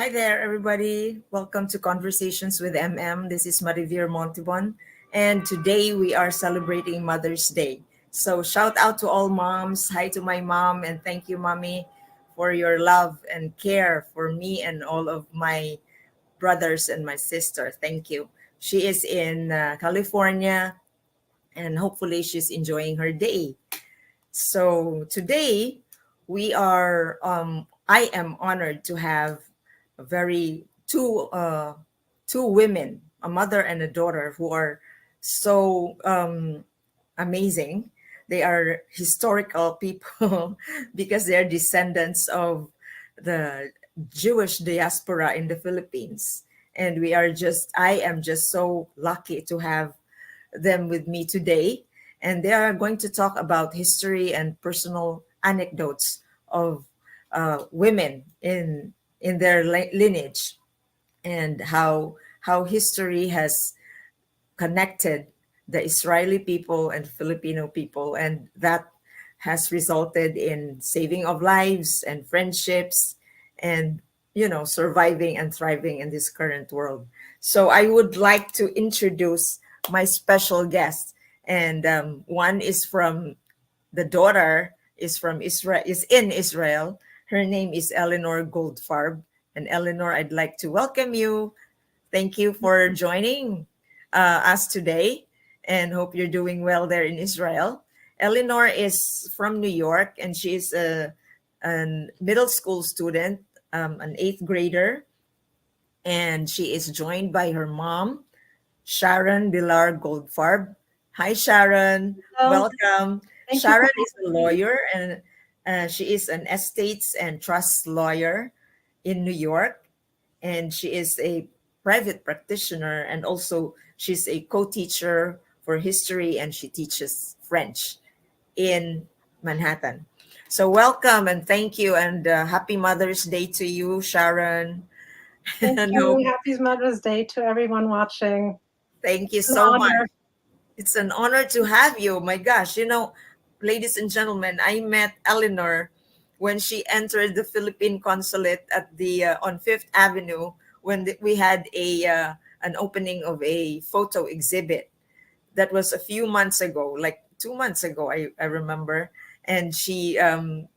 Hi there, everybody. Welcome to Conversations with MM. This is Marivir Montibon, and today we are celebrating Mother's Day. So, shout out to all moms. Hi to my mom, and thank you, mommy, for your love and care for me and all of my brothers and my sister. Thank you. She is in California, and hopefully, she's enjoying her day. So today I am honored to have a very two women, a mother and a daughter, who are so amazing. They are historical people because they are descendants of the Jewish diaspora in the Philippines. And I am just so lucky to have them with me today. And they are going to talk about history and personal anecdotes of women in their lineage, and how history has connected the Israeli people and Filipino people, and that has resulted in saving of lives and friendships, and surviving and thriving in this current world. So I would like to introduce my special guest, and one is from the daughter is from Israel, is in Israel. Her name is Eleanor Goldfarb. And Eleanor, I'd like to welcome you. Thank you for joining us today, and hope you're doing well there in Israel. Eleanor is from New York, and she is a middle school student, an eighth grader, and she is joined by her mom, Sharon Bilar-Goldfarb. Hi, Sharon. Hello. Welcome. Thank you Sharon for is a having me. lawyer, and she is an estates and trust lawyer in New York, and she is a private practitioner, and also she's a co-teacher for history, and she teaches French in Manhattan. So welcome and thank you, and happy Mother's Day to you, Sharon. Thank And you. Happy Mother's Day to everyone watching. thank you It's an so much. honor. It's an honor to have you. My gosh, ladies and gentlemen, I met Eleanor when she entered the Philippine consulate at the on Fifth Avenue when we had a an opening of a photo exhibit. That was a few months ago, like 2 months ago, I remember. And she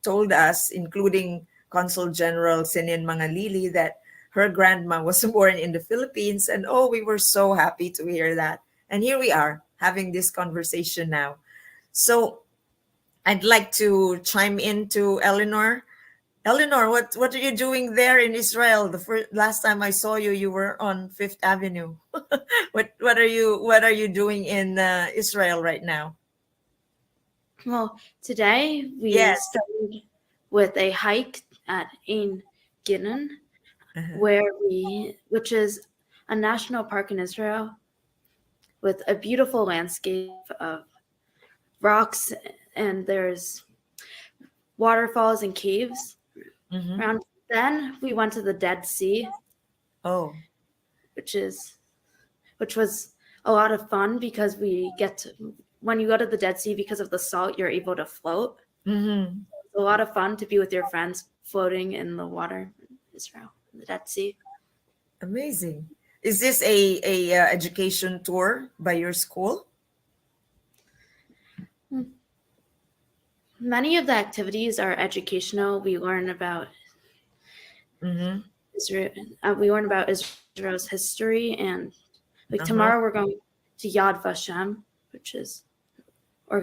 told us, including Consul General Sinin Mangalili, that her grandma was born in the Philippines. And oh, we were so happy to hear that. And here we are having this conversation now. So I'd like to chime in to Eleanor. Eleanor, what are you doing there in Israel? The last time I saw you, you were on Fifth Avenue. What are you doing in Israel right now? Well, today we Yes. started with a hike at Ein Ginnen, Uh-huh. which is a national park in Israel with a beautiful landscape of rocks, and there's waterfalls and caves Mm-hmm. around. Then we went to the Dead Sea, Oh. which is which was a lot of fun because when you go to the Dead Sea, because of the salt, you're able to float. Mm-hmm. It's a lot of fun to be with your friends floating in the water in Israel, in the Dead Sea. Amazing. Is this a education tour by your school? Many of the activities are educational. We learn about Mm-hmm. Israel. We learn about Israel's history, and like Uh-huh. tomorrow we're going to Yad Vashem, which is a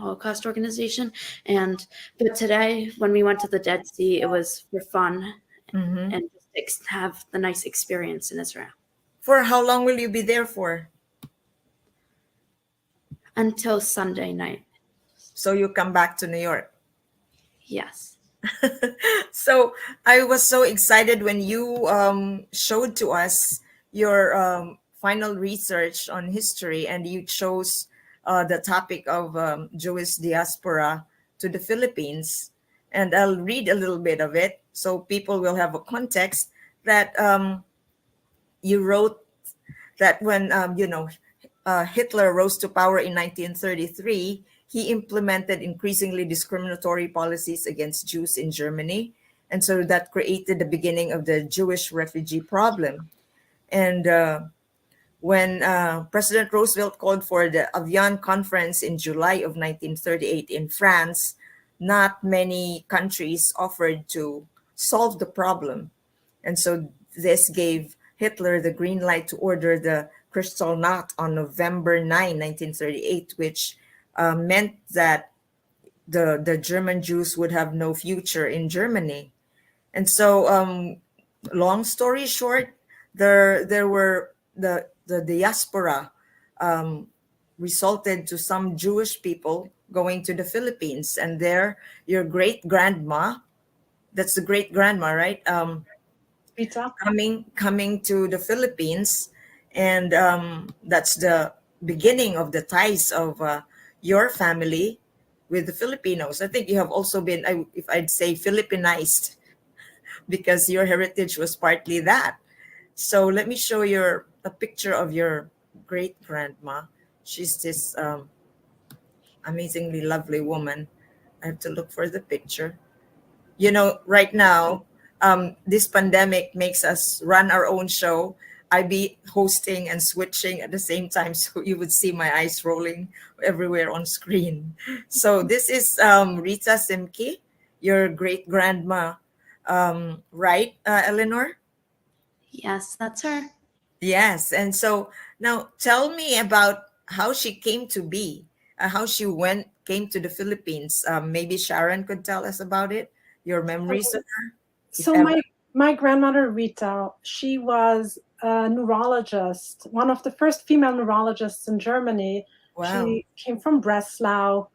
Holocaust organization. But today, when we went to the Dead Sea, it was for fun Mm-hmm. and just to have the nice experience in Israel For how long will you be there for? until Sunday night. So you come back to New York. Yes. So I was so excited when you showed to us your final research on history, and you chose the topic of Jewish diaspora to the Philippines. And I'll read a little bit of it so people will have a context that you wrote that when Hitler rose to power in 1933, he implemented increasingly discriminatory policies against Jews in Germany, And so that created the beginning of the Jewish refugee problem. And when President Roosevelt called for the Avian Conference in July of 1938 in France, not many countries offered to solve the problem. And so this gave Hitler the green light to order the Kristallnacht on November 9, 1938, which meant that the German Jews would have no future in Germany. And so, long story short, there were the diaspora resulted to some Jewish people going to the Philippines, and there your great grandma, that's the great grandma, right? Rita? Coming to the Philippines, and that's the beginning of the ties of your family with the Filipinos. I think you have also been, if I'd say, Filipinized, because your heritage was partly that. So let me show you a picture of your great grandma. She's this amazingly lovely woman. I have to look for the picture. You know, right now, this pandemic makes us run our own show. I be hosting and switching at the same time, so you would see my eyes rolling everywhere on screen. So this is Rita Simke, your great grandma, right, Eleanor? Yes, that's her. Yes. And so now tell me about how she came to be, how she came to the Philippines. Maybe Sharon could tell us about it, your memories of her, if So ever. my grandmother Rita, she was a neurologist, one of the first female neurologists in Germany. Wow. She came from Breslau,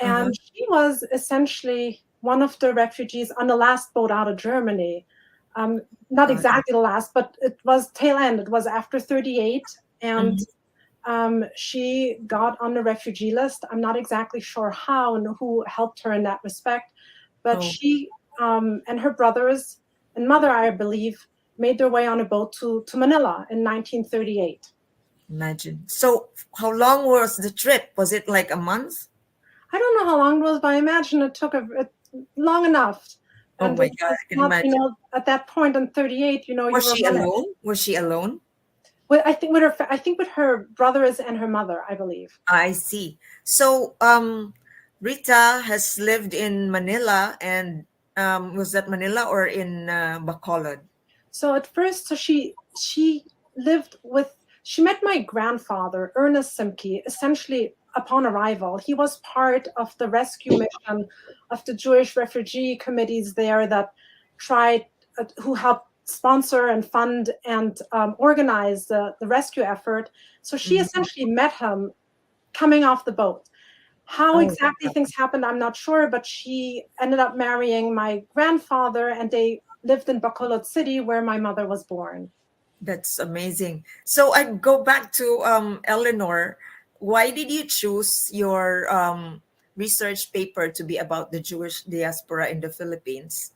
Uh-huh. and she was essentially one of the refugees on the last boat out of Germany. Not Uh, exactly the last, but it was tail end. It was after 38, and mhm. she got on the refugee list. I'm not exactly sure how and who helped her in that respect, but Oh, she and her brothers and mother, I believe, made their way on a boat to Manila in 1938. imagine. So how long was the trip? Was it like a month? I don't know how long it was, but I imagine it took long enough. Oh And my it God, was I can not, imagine. at that point in 38, you Was were she running. alone? Was she alone? I think with her brothers and her mother, I believe. I see. So Rita has lived in Manila, and was that Manila or in Bacolod? So at first, she lived with she met my grandfather Ernest Simke essentially upon arrival. He was part of the rescue mission of the Jewish refugee committees there that tried who helped sponsor and fund and organize the rescue effort. So she Mhm. essentially met him coming off the boat. How Oh, exactly things happened, I'm not sure, but she ended up marrying my grandfather and they lived in Bacolod City where my mother was born. that's amazing. So I go back to Eleanor. Why did you choose your research paper to be about the Jewish diaspora in the Philippines?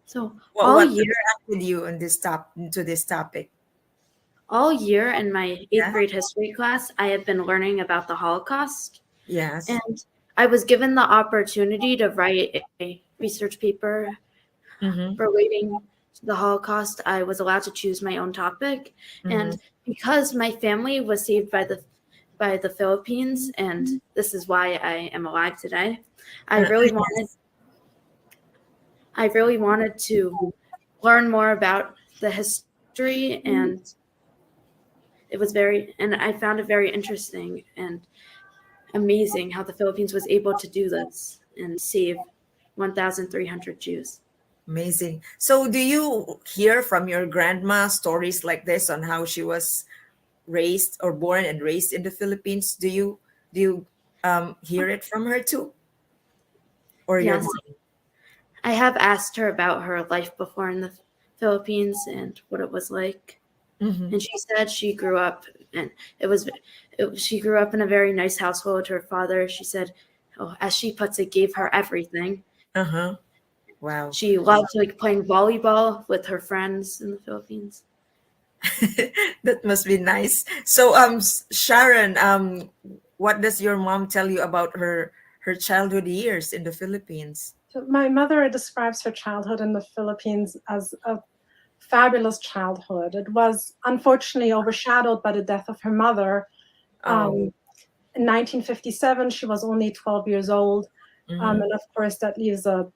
So What attracted you in to this topic? all year in my eighth Yeah. grade history class, I have been learning about the Holocaust, Yes. and I was given the opportunity to write a research paper Mm-hmm. relating to the Holocaust. I was allowed to choose my own topic, Mm-hmm. and because my family was saved by the Philippines, and this is why I am alive today. I really wanted Yes. I really wanted to learn more about the history, and I found it very interesting and amazing how the Philippines was able to do this and save 1,300 Jews. Amazing. So, do you hear from your grandma stories like this on how she was raised or born and raised in the Philippines? Do you hear it from her too, or your Yes, mom? I have asked her about her life before in the Philippines and what it was like. Mm-hmm. And she said she grew up and she grew up in a very nice household. Her father, she said, oh, as she puts it, gave her everything. Uh-huh. Wow. She loved like playing volleyball with her friends in the Philippines. That must be nice. So, Sharon, what does your mom tell you about her childhood years in the Philippines? My mother describes her childhood in the Philippines as a fabulous childhood. It was unfortunately overshadowed by the death of her mother. Oh. In 1957, she was only 12 years old. Mhm. And of course, that leaves a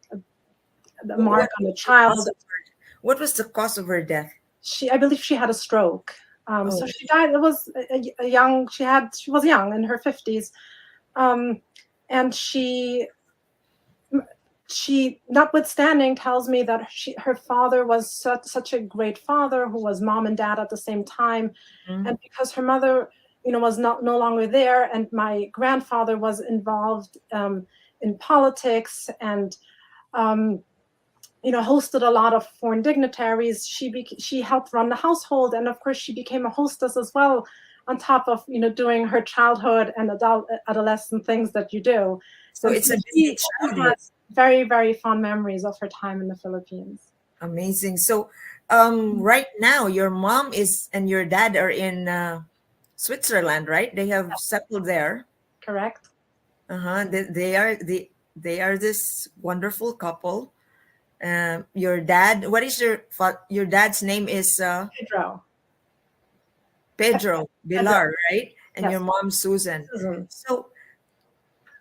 What mark on the was the cause child. of her, what was the cause of her death? I believe she had a stroke. So Oh. she died. It was a young. She was young in her 50s, and notwithstanding, tells me that her father was such a great father who was mom and dad at the same time, Mhm. and because her mother, was no longer there, and my grandfather was involved in politics and hosted a lot of foreign dignitaries. She helped run the household, and of course, she became a hostess as well, on top of doing her childhood and adolescent things that you do. So And it's so a she busy childhood. has very, very fond memories of her time in the Philippines. Amazing. So, right now, your mom is and your dad are in Switzerland, right? They have settled there. Correct? Uh-huh. They are this wonderful couple. Your dad, what is your dad's name is Pedro. Pedro Pedro. Bilar, right? And your Yes. mom Susan. Susan. So,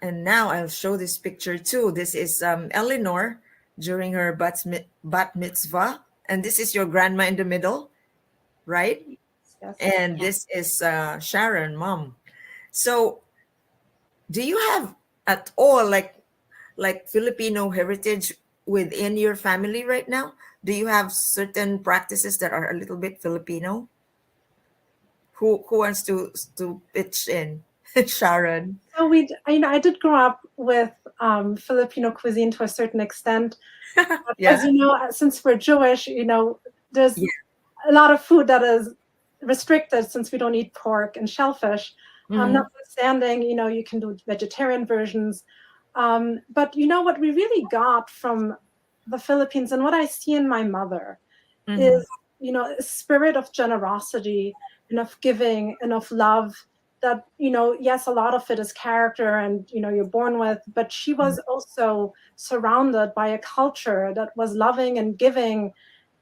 and now I'll show this picture too. This is Eleanor during her bat mitzvah, and this is your grandma in the middle, right? Yes. And Yeah. this is Sharon, mom. So, do you have at all like Filipino heritage within your family right now? Do you have certain practices that are a little bit Filipino? Who wants to pitch in? Sharon. So I did grow up with Filipino cuisine to a certain extent. But as Yeah. you know, since we're Jewish, there's Yeah. a lot of food that is restricted since we don't eat pork and shellfish. Hmm. Notwithstanding, you can do vegetarian versions. But what we really got from the Philippines and what I see in my mother Hmm. is, a spirit of generosity, enough giving, enough love that, yes, a lot of it is character and, you're born with, but she was also surrounded by a culture that was loving and giving.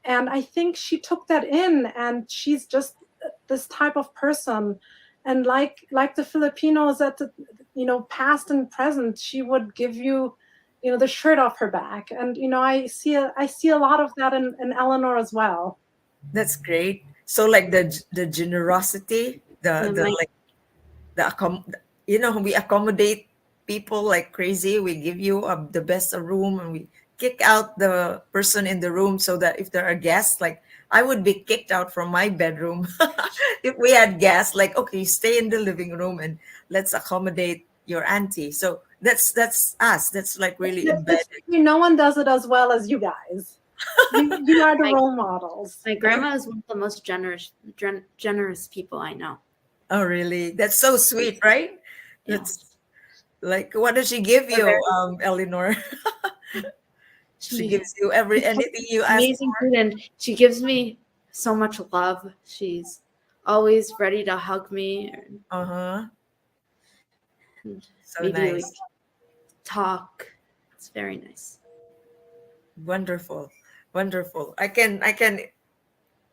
And I think she took that in, and she's just this type of person. And like the Filipinos at the, past and present, she would give you, the shirt off her back. And I see a lot of that in Eleanor as well. That's great. So like the generosity, Yeah, the my like we accommodate people like crazy. We give you the best room, and we kick out the person in the room so that if there are guests, like I would be kicked out from my bedroom if we had guests. Like, okay, stay in the living room and let's accommodate your auntie. So that's us. That's like really It's, embedded. no one does it as well as you guys. You are the my, role models. my grandma is one of the most generous people I know. Oh, really? That's so sweet, right? Yeah, That's like, what does she give they're you, very. Eleanor? She She gives you she anything cooks you ask amazing for. food, and she gives me so much love. She's always ready to hug me Uh-huh. and So maybe like nice. talk. It's very nice. Wonderful. Wonderful. I can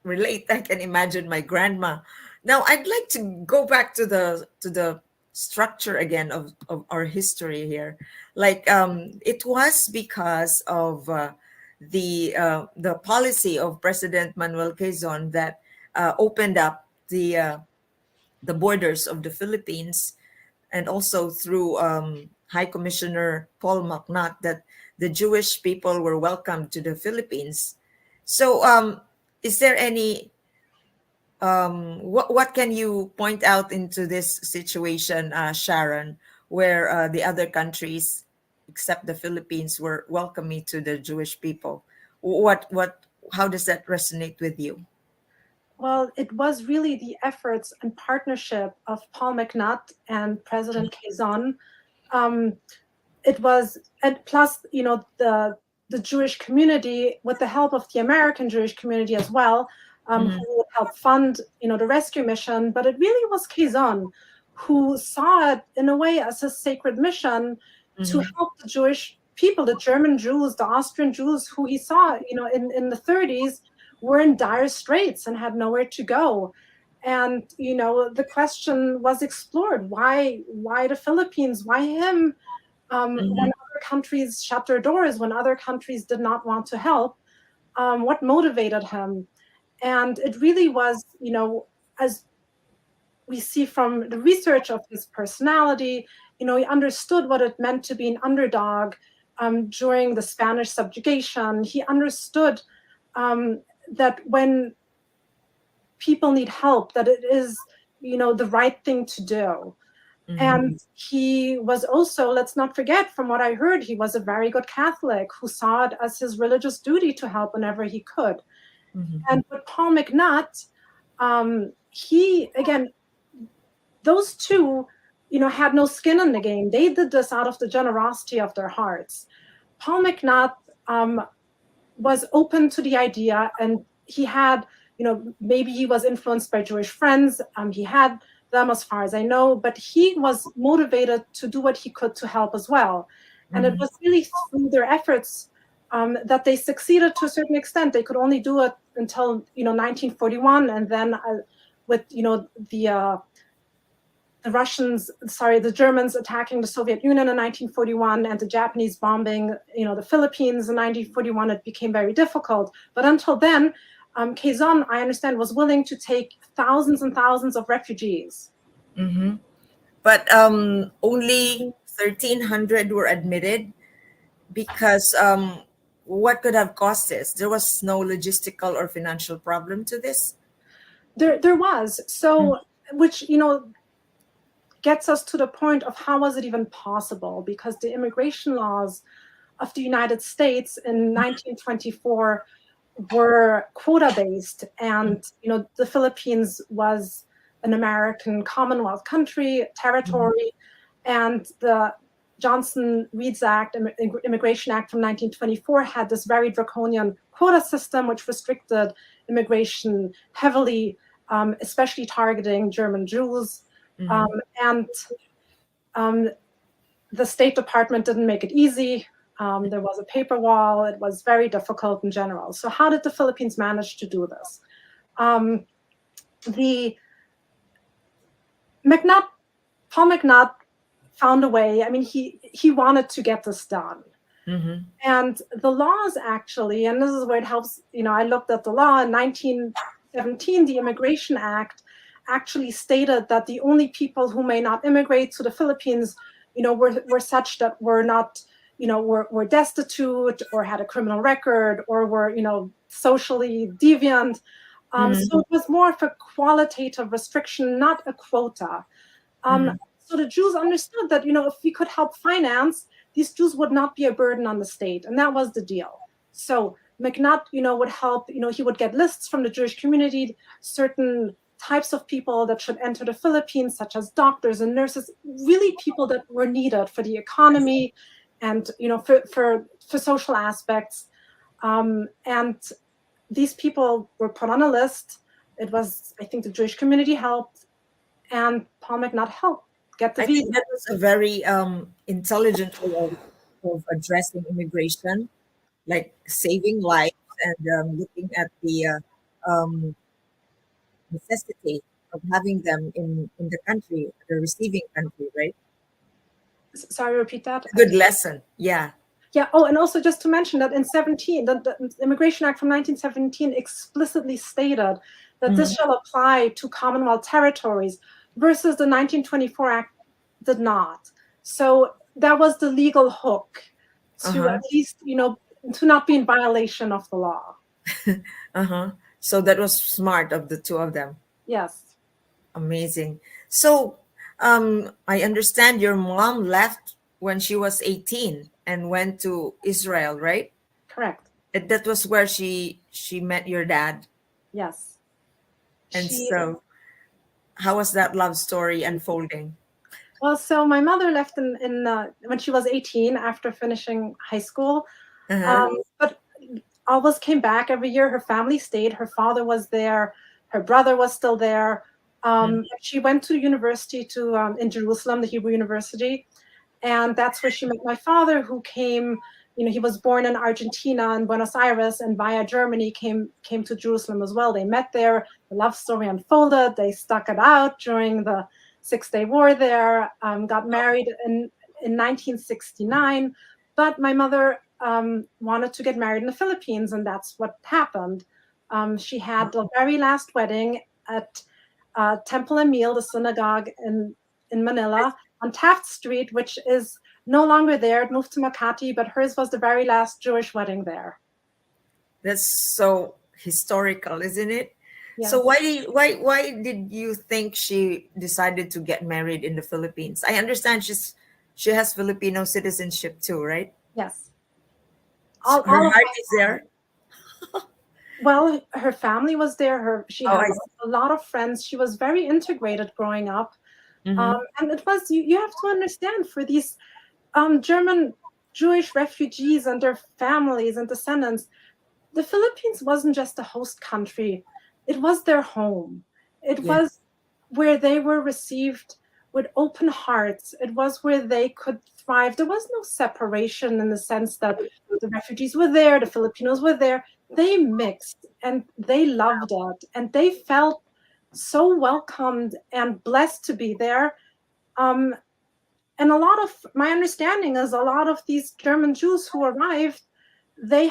relate. I can imagine my grandma. Now I'd like to go back to the structure again of our history here. Like it was because of the policy of President Manuel Quezon that opened up the borders of the Philippines, and also through High Commissioner Paul McNutt, that the Jewish people were welcomed to the Philippines. So, is there any what can you point out into this situation, Sharon, where the other countries except the Philippines were welcoming to the Jewish people? What how does that resonate with you? Well, it was really the efforts and partnership of Paul McNutt and President Quezon. Um, it was, and plus, the Jewish community, with the help of the American Jewish community as well, Mhm. who would help fund, the rescue mission. But it really was Quezon who saw it in a way as a sacred mission to Mhm. help the Jewish people, the German Jews, the Austrian Jews who he saw, in the 30s, were in dire straits and had nowhere to go. And, the question was explored, why the Philippines, why him? When other countries shut their doors, when other countries did not want to help, what motivated him? And it really was, as we see from the research of his personality, he understood what it meant to be an underdog during the Spanish subjugation. He understood that when people need help, that it is, the right thing to do. Mm-hmm. And he was also, let's not forget, from what I heard, he was a very good Catholic who saw it as his religious duty to help whenever he could. Mm-hmm. And with Paul McNutt, he, again, those two, had no skin in the game. They did this out of the generosity of their hearts. Paul McNutt was open to the idea, and he had, maybe he was influenced by Jewish friends. He had them, as far as I know, but he was motivated to do what he could to help as well. And it was really through their efforts that they succeeded to a certain extent. They could only do it until 1941, and then with the Germans attacking the Soviet Union in 1941 and the Japanese bombing the Philippines in 1941, it became very difficult. But until then, Quezon, I understand, was willing to take thousands and thousands of refugees. Mm-hmm. But only 1,300 were admitted because what could have caused this? There was no logistical or financial problem to this? There was. So, which, gets us to the point of how was it even possible? Because the immigration laws of the United States in 1924 were quota-based, and the Philippines was an American Commonwealth country, territory, and the Johnson-Reeds Act, Immigration Act from 1924, had this very draconian quota system which restricted immigration heavily, especially targeting German Jews. And the State Department didn't make it easy. There was a paper wall. It was very difficult in general. So how did the Philippines manage to do this? Paul McNutt found a way. I mean, he wanted to get this done. And the laws actually, and this is where it helps, I looked at the law in 1917, the Immigration Act actually stated that the only people who may not immigrate to the Philippines, were such that were not, were destitute or had a criminal record or were, socially deviant. So it was more of a qualitative restriction, not a quota. So the Jews understood that, if we could help finance, these Jews would not be a burden on the state. And that was the deal. So McNutt, would help, he would get lists from the Jewish community, certain types of people that should enter the Philippines, such as doctors and nurses, really people that were needed for the economy and, for social aspects. And these people were put on a list. It was, I think, the Jewish community helped, and Paul McNutt helped get the visa. I think that was a very intelligent way of addressing immigration, like saving lives and looking at the necessity of having them in the country, the receiving country, right? Sorry, repeat that. Good lesson. Yeah. Yeah. Oh, and also just to mention that in the Immigration Act from 1917 explicitly stated that this shall apply to Commonwealth territories, versus the 1924 Act did not. So that was the legal hook to at least, to not be in violation of the law. So that was smart of the two of them. Yes. Amazing. So I understand your mom left when she was 18 and went to Israel, right? Correct. That was where she met your dad. Yes. And so how was that love story unfolding? Well, so my mother left when she was 18 after finishing high school. But always came back every year. Her family stayed. Her father was there. Her brother was still there. She went to university in Jerusalem, the Hebrew University. And that's where she met my father, who came, he was born in Argentina and Buenos Aires, and via Germany came to Jerusalem as well. They met there. The love story unfolded. They stuck it out during the Six-Day War there, got married in 1969. But my mother wanted to get married in the Philippines, and that's what happened. She had the very last wedding at Temple Emil, the synagogue in Manila, on Taft Street, which is no longer there. It moved to Makati, but hers was the very last Jewish wedding there. That's so historical, isn't it? Yes. So why did you think she decided to get married in the Philippines? I understand she has Filipino citizenship too, right? Yes. Her heart is there. Well, her family was there. She had a lot of friends. She was very integrated growing up. And it was, you have to understand, for these German Jewish refugees and their families and descendants, the Philippines wasn't just a host country. It was their home. It was where they were received with open hearts. It was where they could thrive. There was no separation in the sense that the refugees were there, the Filipinos were there. They mixed and they loved it, and they felt so welcomed and blessed to be there. And a lot of my understanding is a lot of these German Jews who arrived, they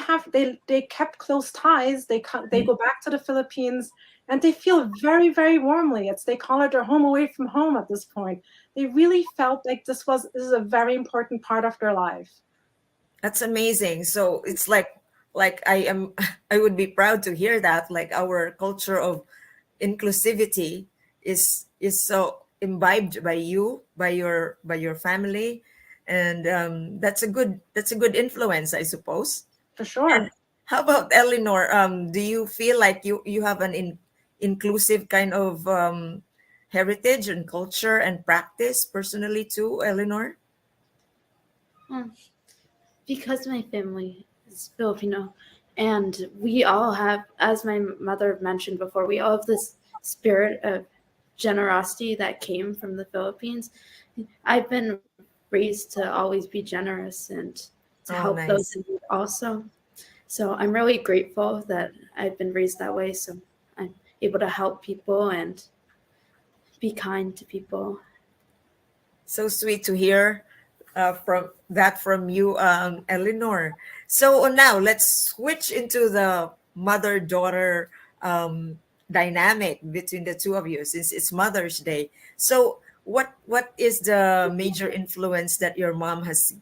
kept close ties. They go back to the Philippines, and they feel very, very warmly. They call it their home away from home at this point. They really felt like this is a very important part of their life. That's amazing. So it's like I would be proud to hear that. Like, our culture of inclusivity is so imbibed by you, by your family, and that's a good influence, I suppose. For sure. And how about Eleanor? Do you feel like you have an inclusive kind of heritage and culture and practice personally too, Eleanor? Because my family is Filipino, and we all have, as my mother mentioned before, we all have this spirit of generosity that came from the Philippines. I've been raised to always be generous and to help those in need also. So I'm really grateful that I've been raised that way. So I'm able to help people and be kind to people. So sweet to hear from you, Eleanor. So now let's switch into the mother-daughter dynamic between the two of you, since it's Mother's Day. So what is the major influence that your mom has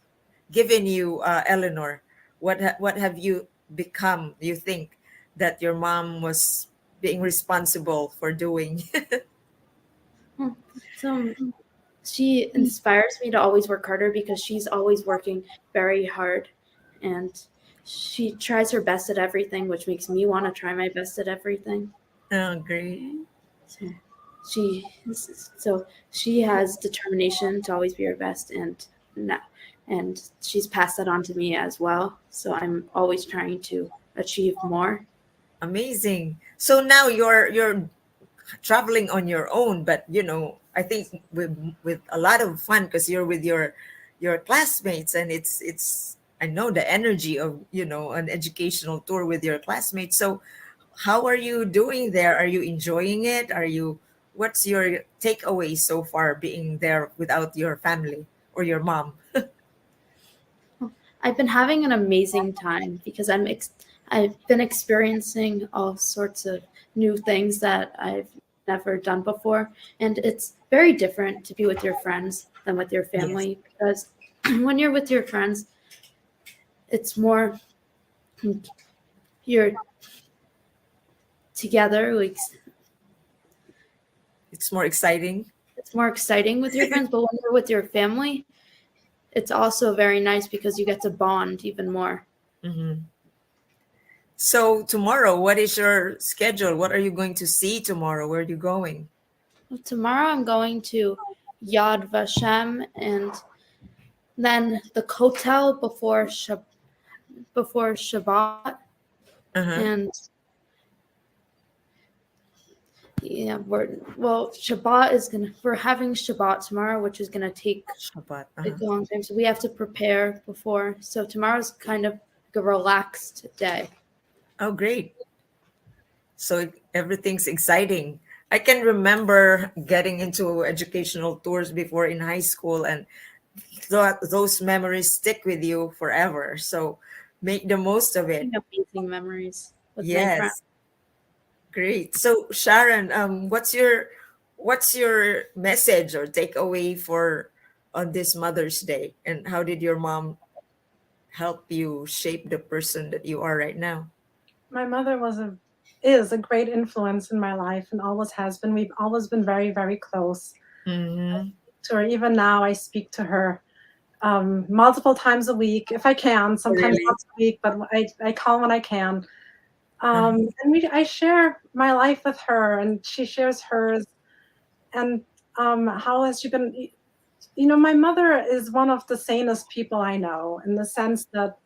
given you, Eleanor? What have you become, you think, that your mom was being responsible for doing? So she inspires me to always work harder, because she's always working very hard, and she tries her best at everything, which makes me want to try my best at everything. Oh, great. So she has determination to always be her best, and she's passed that on to me as well. So I'm always trying to achieve more. Amazing. So now you're traveling on your own, but I think with a lot of fun, because you're with your classmates, and it's I know the energy of an educational tour with your classmates. So how are you doing there? Are you enjoying it? What's your takeaway so far being there without your family or your mom? I've been having an amazing time, because I've been experiencing all sorts of new things that I've never done before, and it's very different to be with your friends than with your family. Because when you're with your friends, it's more you're together, like It's more exciting. it's more exciting with your friends, but when you're with your family, it's also very nice because you get to bond even more. Mm-hmm. So tomorrow, what is your schedule? What are you going to see tomorrow? Where are you going? Tomorrow I'm going to Yad Vashem, and then the Kotel before Shabbat, Uh-huh. and Yeah, we're having Shabbat tomorrow, which is gonna take Shabbat. a long time. So we have to prepare before. So tomorrow's kind of like a relaxed day. Oh, great. So everything's exciting. I can remember getting into educational tours before in high school, and those memories stick with you forever. So make the most of it. Amazing memories with my friends. Yes, great. So Sharon, what's your message or takeaway for on this Mother's Day, and how did your mom help you shape the person that you are right now? My mother is a great influence in my life and always has been. We've always been very, very close Mm-hmm. to her. Even now, I speak to her multiple times a week if I can. Sometimes Really? once a week, but I call when I can. Uh-huh. And I share my life with her, and she shares hers. And how has she been? You know, my mother is one of the sanest people I know, in the sense that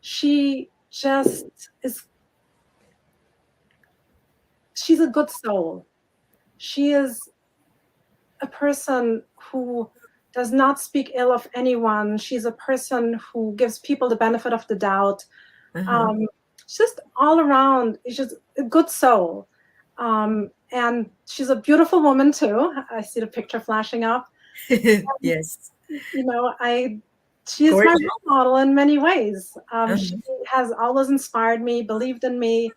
she just is. She's a good soul. She is a person who does not speak ill of anyone. She's a person who gives people the benefit of the doubt. Uh-huh. Um, she's just all around. She's just a good soul. And she's a beautiful woman too. I see the picture flashing up. Yes. You know, she is my Gorgeous. role model in many ways. She Uh-huh. has always inspired me, believed in me,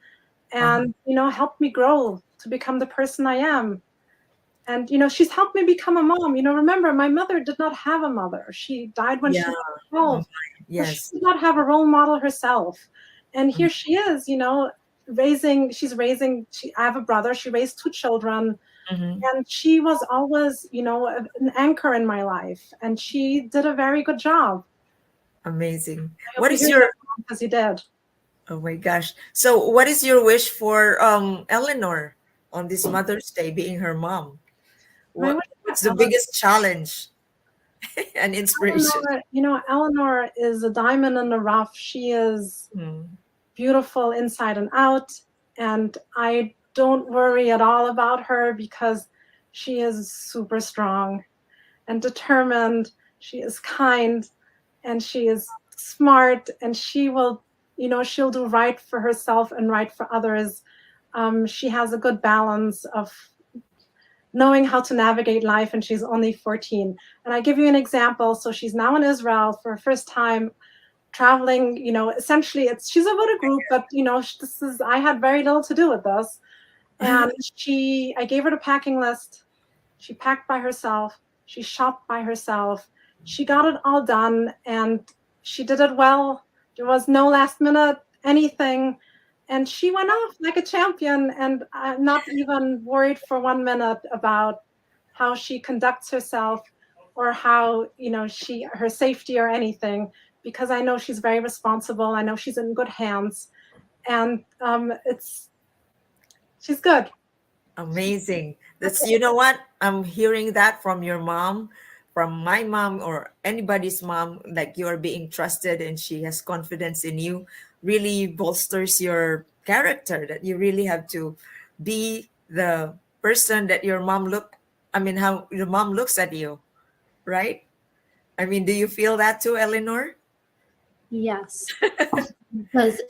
Uh-huh. and helped me grow to become the person I am. And she's helped me become a mom. Remember, my mother did not have a mother. She died when Yeah. she was Oh, 12. So she yes. did not have a role model herself. And Mm. here she is, I have a brother. She raised two children. Mhm. And she was always, an anchor in my life. And she did a very good job. Amazing. I hope What you is hear your that because you did. Oh my gosh. So what is your wish for Eleanor on this Mother's Day being her mom? My wish What's for the biggest challenge and inspiration? Eleanor is a diamond in the rough. She is Mm. beautiful inside and out. And I don't worry at all about her because she is super strong and determined. She is kind and she is smart, and she'll do right for herself and right for others. She has a good balance of knowing how to navigate life, and she's only 14. And I give you an example. So she's now in Israel for her first time traveling. Essentially she's about a group, but I had very little to do with this. And I gave her the packing list. She packed by herself. She shopped by herself. She got it all done, and she did it well. There was no last minute anything. And she went off like a champion, and not even worried for 1 minute about how she conducts herself, or how, her safety or anything, because I know she's very responsible. I know she's in good hands. And she's good. Amazing. That's you know what? I'm hearing that from your mom, from my mom or anybody's mom, like you're being trusted and she has confidence in you, really bolsters your character that you really have to be the person that your mom how your mom looks at you, right? I mean, do you feel that too, Eleanor? Yes, because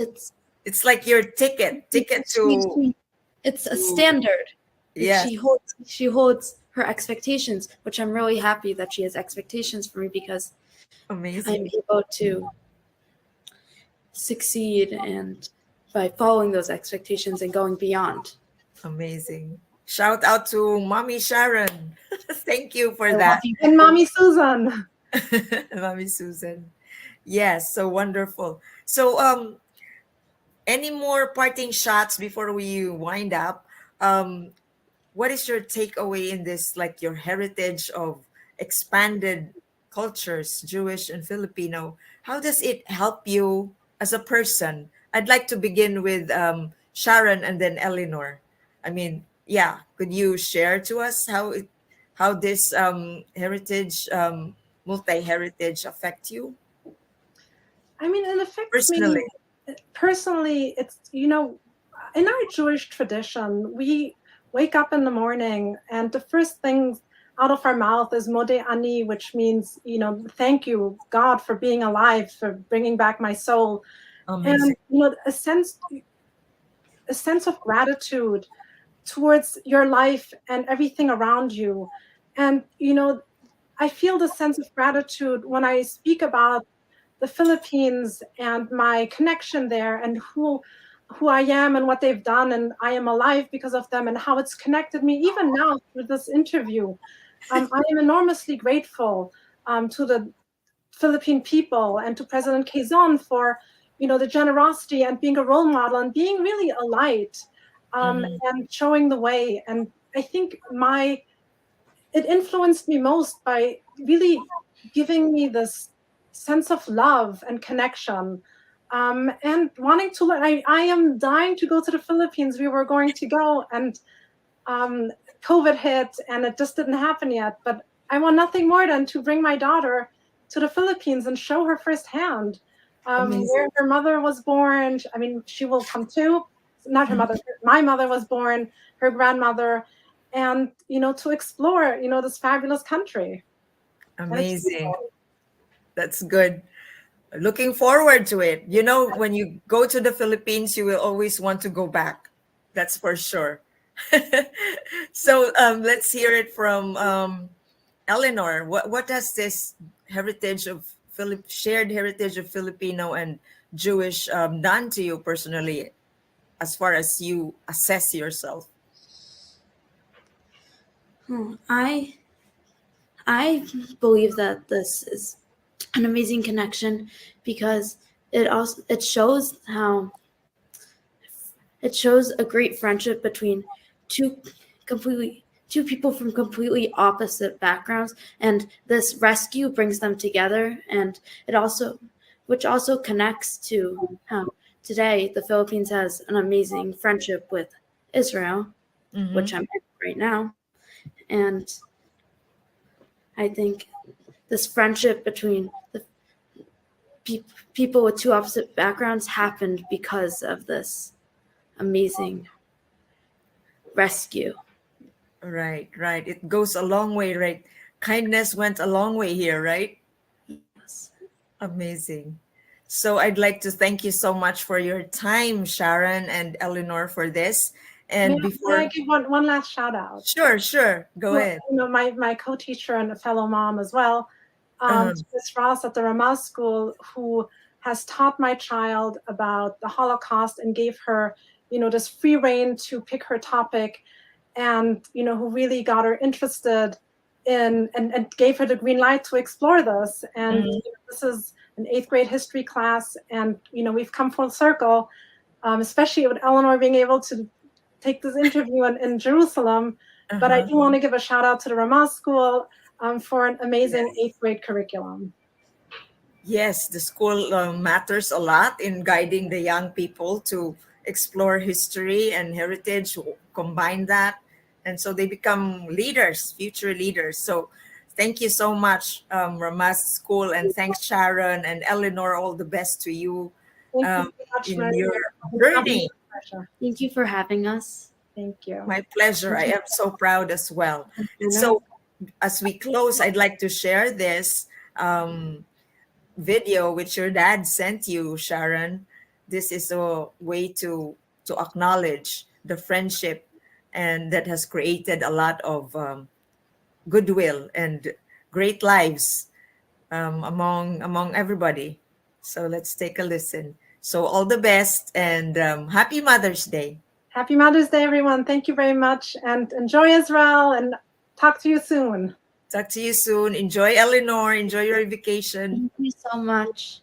It's like your ticket to it's a to standard. Like yes, she holds her expectations, which I'm really happy that she has expectations for me, because I'm amazing. able to succeed and by following those expectations and going beyond. Amazing. Shout out to Mommy Sharon. Thank you for I love that. you. And Mommy Susan. Mommy Susan. Yes, so wonderful. So any more parting shots before we wind up? Um what is your takeaway in this, like your heritage of expanded cultures, Jewish and Filipino? How does it help you as a person? I'd like to begin with Sharon and then Eleanor. I mean, yeah, could you share to us how this heritage, multi-heritage affect you I mean, it affects me personally? personally. It's, in our Jewish tradition, we wake up in the morning and the first thing out of our mouth is Mode Ani, which means, thank you, God, for being alive, for bringing back my soul. Amazing. And, a sense of gratitude towards your life and everything around you. And, I feel the sense of gratitude when I speak about the Philippines and my connection there and who I am and what they've done, and I am alive because of them, and how it's connected me even now through this interview. I am enormously grateful to the Philippine people and to President Quezon for the generosity and being a role model and being really a light, and showing the way. And I think it influenced me most by really giving me this sense of love and connection, and wanting to learn. I am dying to go to the Philippines. We were going to go, and COVID hit and it just didn't happen yet. But I want nothing more than to bring my daughter to the Philippines and show her firsthand where her mother was born. I mean, she will come too. Not her mother. My mother was born, her grandmother, and to explore this fabulous country. Amazing. That's good. Looking forward to it. When you go to the Philippines, you will always want to go back. That's for sure. So let's hear it from Eleanor. What has this heritage of shared heritage of Filipino and Jewish done to you personally, as far as you assess yourself? I believe that this is an amazing connection because it shows a great friendship between two people from completely opposite backgrounds, and this rescue brings them together, and which also connects to how today the Philippines has an amazing friendship with Israel, which I'm in right now. And I think this friendship between the people with two opposite backgrounds happened because of this amazing rescue. Right. It goes a long way, right? Kindness went a long way here, right? Yes. Amazing. So I'd like to thank you so much for your time, Sharon and Eleanor, for this. And may I give one last shout out? Sure. Go ahead. My co-teacher and a fellow mom as well, Ms. Ross at the Ramah School, who has taught my child about the Holocaust and gave her, this free reign to pick her topic, and who really got her interested in and gave her the green light to explore this. And this is an 8th grade history class, and we've come full circle, especially with Eleanor being able to take this interview in Jerusalem. But I do want to give a shout out to the Ramah School for an amazing 8th grade curriculum. Yes, the school matters a lot in guiding the young people to explore history and heritage, combine that, and so they become leaders, future leaders. So thank you so much, Ramah School, and thanks, Sharon and Eleanor. All the best to you Thank you so much, in Maria. your journey. Thank you for having us. Thank you. My pleasure. I am so proud as well. And so as we close, I'd like to share this video which your dad sent you, Sharon. This is a way to acknowledge the friendship and that has created a lot of goodwill and great lives among everybody. So let's take a listen. So all the best, and happy Mother's Day. Happy Mother's Day, everyone. Thank you very much, and enjoy Israel, and talk to you soon. Talk to you soon. Enjoy, Eleanor. Enjoy your vacation. Thank you so much.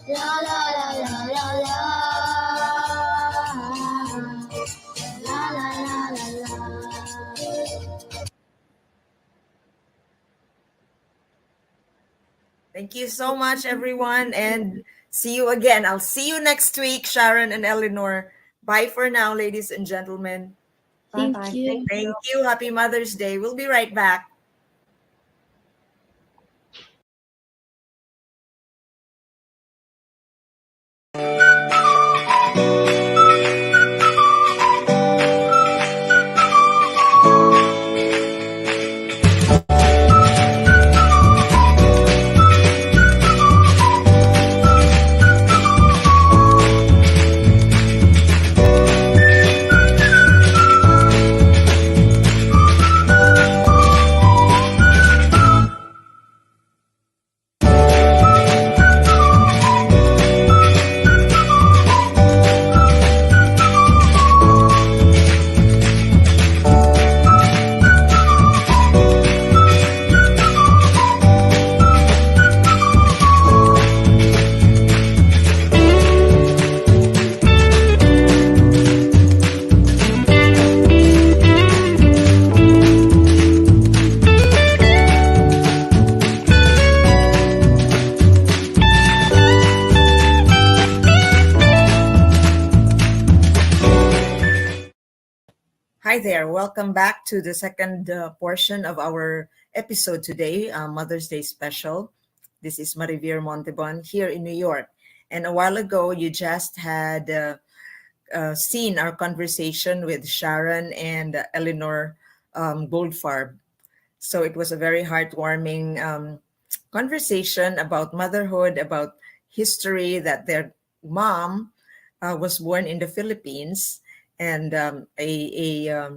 La la la la la la. Thank you so much, everyone, and see you again. I'll see you next week, Sharon and Eleanor. Bye for now, ladies and gentlemen. Bye Thank bye. you. Thank you. Happy Mother's Day. We'll be right back. Hi there. Welcome back to the second portion of our episode today, Mother's Day special. This is Marivir Montebon here in New York. And a while ago, you just had seen our conversation with Sharon and Eleanor Goldfarb. So it was a very heartwarming conversation about motherhood, about history, that their mom was born in the Philippines and a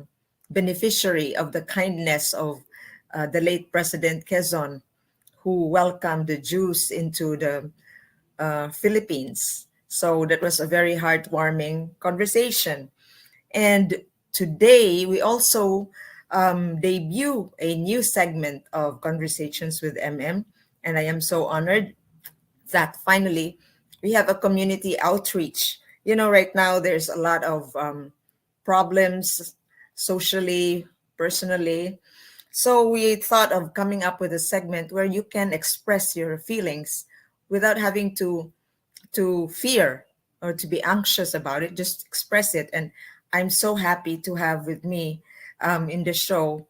beneficiary of the kindness of the late President Quezon, who welcomed the Jews into the Philippines. So that was a very heartwarming conversation. And today we also debut a new segment of Conversations with MM. And I am so honored that finally we have a community outreach. You know, right now there's a lot of problems socially, personally. So we thought of coming up with a segment where you can express your feelings without having to fear or to be anxious about it. Just express it. And I'm so happy to have with me in the show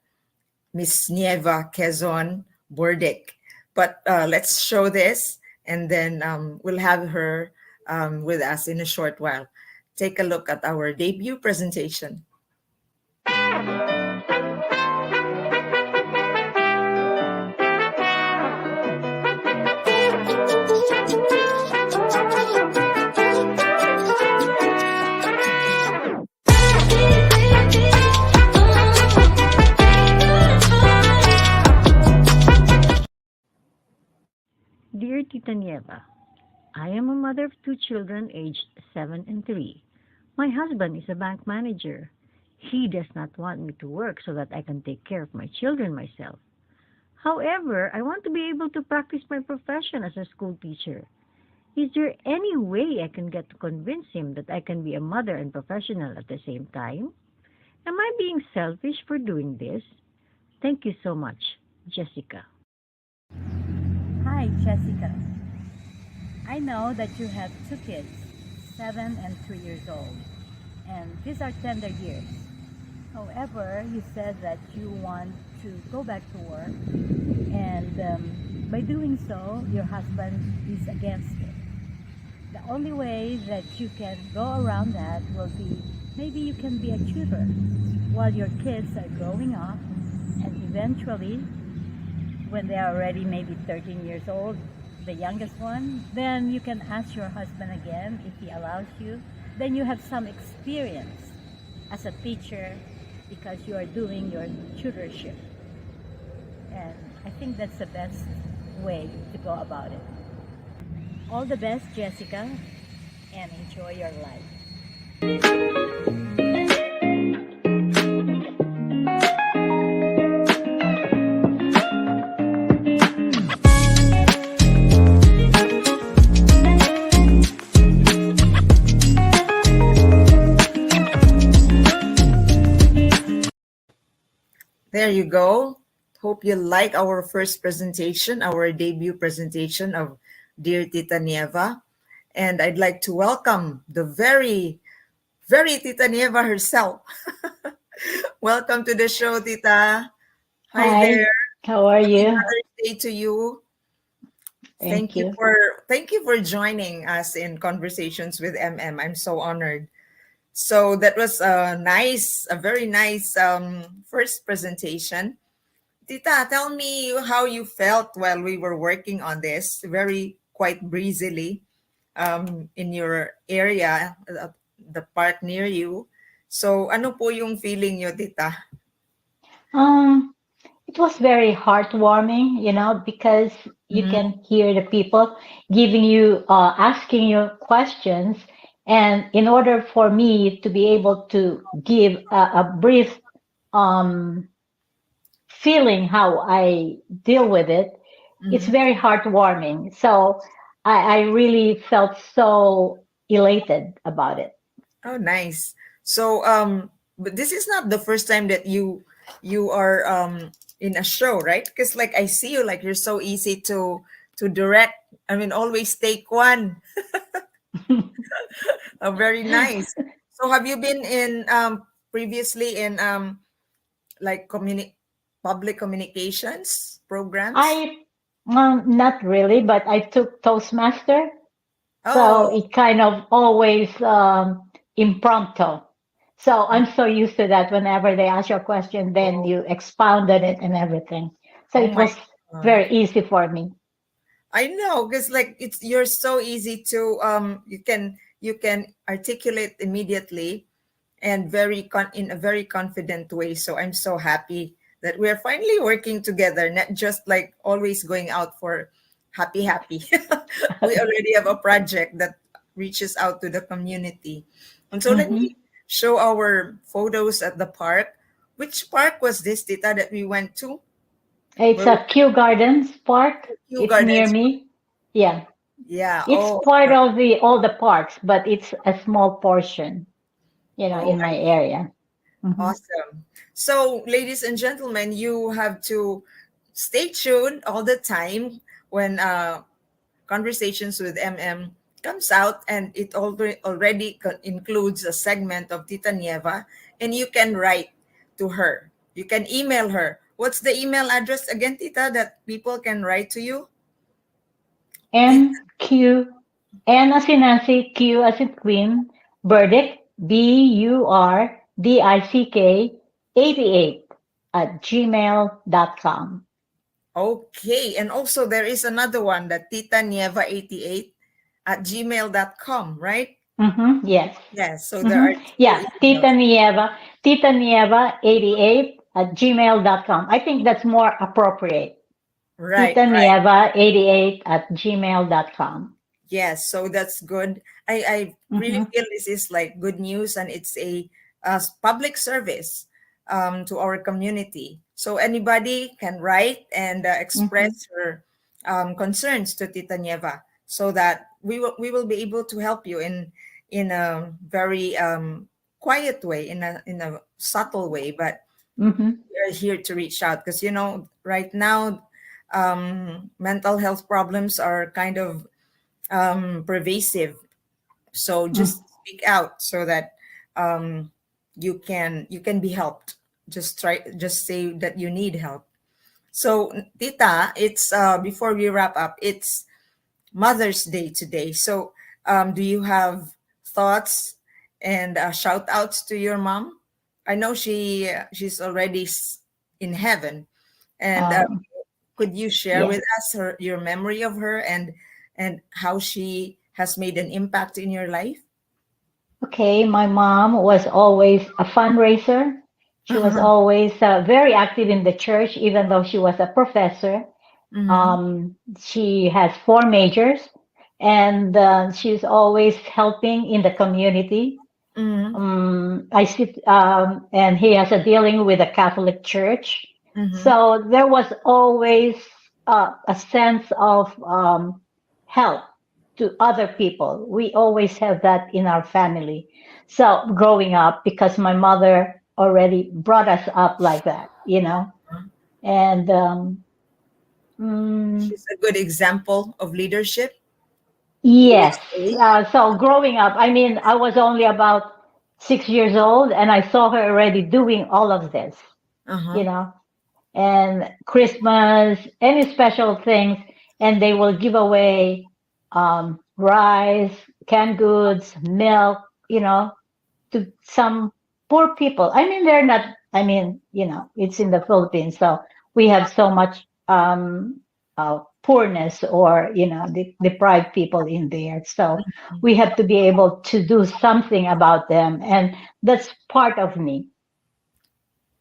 Miss Nieva Quezon Burdick. But let's show this, and then we'll have her with us in a short while. Take a look at our debut presentation. Dear Tita Nieva, I am a mother of two children aged 7 and 3. My husband is a bank manager. He does not want me to work so that I can take care of my children myself. However, I want to be able to practice my profession as a school teacher. Is there any way I can get to convince him that I can be a mother and professional at the same time? Am I being selfish for doing this? Thank you so much, Jessica. Hi, Jessica. I know that you have two kids, 7 and 3 years old, and these are tender years. However, you said that you want to go back to work, and by doing so, your husband is against it. The only way that you can go around that will be maybe you can be a tutor while your kids are growing up, and eventually, when they are already maybe 13 years old, the youngest one, then you can ask your husband again if he allows you. Then you have some experience as a teacher because you are doing your tutorship. And I think that's the best way to go about it. All the best, Jessica, and enjoy your life. There you go. Hope you like our first presentation, our debut presentation of Dear Tita Nieva. And I'd like to welcome the very, very Tita Nieva herself. Welcome to the show, Tita. Hi Hi, there. how are Happy you? Mother's Day to you. Thank you. Thank you for joining us in Conversations with MM. I'm so honored. So that was a very nice first presentation. Tita, tell me how you felt while we were working on this, very quite breezily, in your area, the park near you. So ano po yung feeling nyo, Tita? Um, it was very heartwarming, because you Mhm. can hear the people giving you, asking you questions. And in order for me to be able to give a brief um, feeling how I deal with it, it's Mhm. very heartwarming. So I really felt so elated about it. Oh, nice. So, but this is not the first time that you are in a show, right? Because like I see you, like you're so easy to direct. I mean, always take one. Very nice. So, have you been in previously in like public communications programs? I not really, but I took Toastmaster, so Oh, it kind of always impromptu. So I'm so used to that. Whenever they ask you a question, then oh, you expound on it and everything. So oh it my was God. very easy for me. I know because like it's you're so easy to you can articulate immediately and in a very confident way. So I'm so happy that we're finally working together, not just like always going out for happy. We already have a project that reaches out to the community. And so let Hmm. me show our photos at the park. Which park was this, Tita, that we went to? It's Where we a Kew Gardens Park. Kew It's near Gardens. me. Yeah, Yeah. it's Oh, part of the all the parks, but it's a small portion, oh, in my area. Hmm. awesome. So, ladies and gentlemen, you have to stay tuned all the time when Conversations with MM comes out, and it already includes a segment of Tita Nieva, and you can write to her. You can email her. What's the email address again, Tita, that people can write to you? Tita. NQ, N as in Nancy, Q as in Queen, Burdick, Burdick, 88 at gmail.com. Okay. And also, there is another one, that Tita Nieva 88 at gmail.com, right? Mm-hmm, yes. Yes. So there are Mm-hmm. two Yeah, emails. Tita Nieva 88 at gmail.com. I think that's more appropriate. Right, Tita right. Nieva 88 at gmail.com. Yes, so that's good. I really Mm-hmm, feel this is like good news, and it's a public service to our community. So anybody can write and mm-hmm, express her concerns to Tita Nieva, so that we will be able to help you in a very quiet way, in a subtle way, but mm-hmm, we are here to reach out because right now mental health problems are kind of pervasive. So just speak out so that um, you can be helped. Just say that you need help. So Tita, it's before we wrap up, it's Mother's Day today. So do you have thoughts and shout outs to your mom? I know she's already in heaven, and um, could you share yeah. with us your memory of her, and how she has made an impact in your life? Okay, my mom was always a fundraiser. She was Uh-huh. always very active in the church, even though she was a professor. Mm-hmm. She has four majors, and she's always helping in the community. Mm-hmm. I sit, and he has a dealing with the Catholic Church. Mm-hmm. So there was always a sense of help to other people. We always have that in our family. So growing up, because my mother already brought us up like that. And mm, She's a good example of leadership to yes, this day. so growing up, I mean, I was only about 6 years old, and I saw her already doing all of this, Uh-huh. you know, and Christmas, any special things, and they will give away rice, canned goods, milk, to some poor people. I mean, they're not, I mean, it's in the Philippines, so we have so much poorness or, deprived people in there. So we have to be able to do something about them. And that's part of me.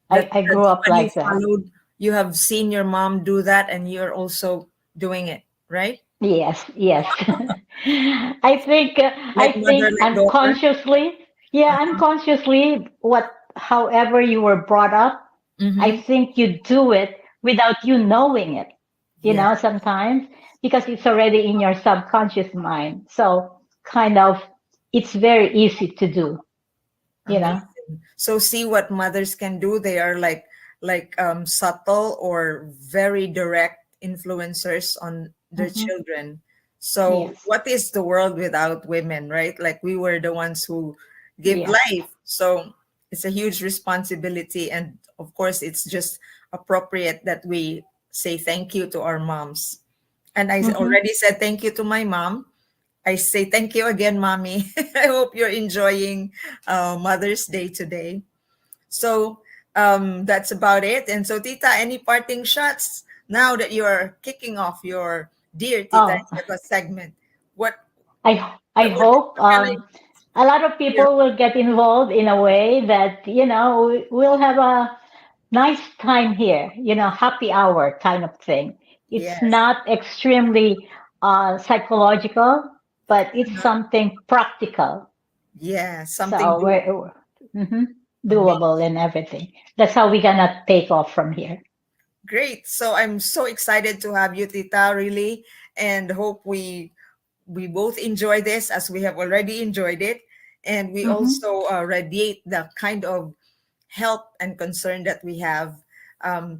I grew That's up when you like that. followed, you have seen your mom do that and you're also doing it, right? Yes, yes. Like I mother, think like daughter. unconsciously, yeah, Uh-huh. unconsciously, however you were brought up, I Mm-hmm. think you do it without you knowing it, Yeah, sometimes because it's already in your subconscious mind. So kind of, it's very easy to do, you know. amazing. So see what mothers can do. They are like subtle or very direct influencers on their Hmm. children. So Yes, what is the world without women, right? Like we were the ones who give yes. life. So it's a huge responsibility, and of course it's just appropriate that we say thank you to our moms. And I Hmm. already said thank you to my mom. I say thank you again, mommy. I hope you're enjoying Mother's Day today. So that's about it. And so, Tita, any parting shots now that you're kicking off your Dear Tita Oh, Nieva segment? What, I hope what can I a lot of hear? people will get involved in a way that, we'll have a nice time here, happy hour kind of thing. It's Yes. not extremely psychological, but it's Uh-huh. something practical. Yeah, something So do we're doable amazing. and everything. That's how we're gonna take off from here. Great. So I'm so excited to have you, Tita, really, and hope we both enjoy this as we have already enjoyed it, and we Hmm. also radiate the kind of help and concern that we have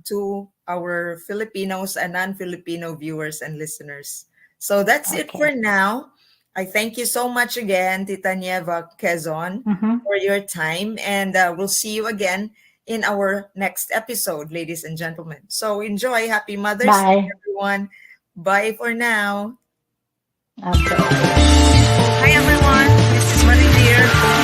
to our Filipinos and non-Filipino viewers and listeners. So that's it for Okay. now. I thank you so much again, Tita Nieva Quezon, Hmm. for your time, and we'll see you again in our next episode, ladies and gentlemen. So enjoy. Happy Mother's Day, Bye. everyone. Bye for now. Okay. Hi, everyone. This is Marie here.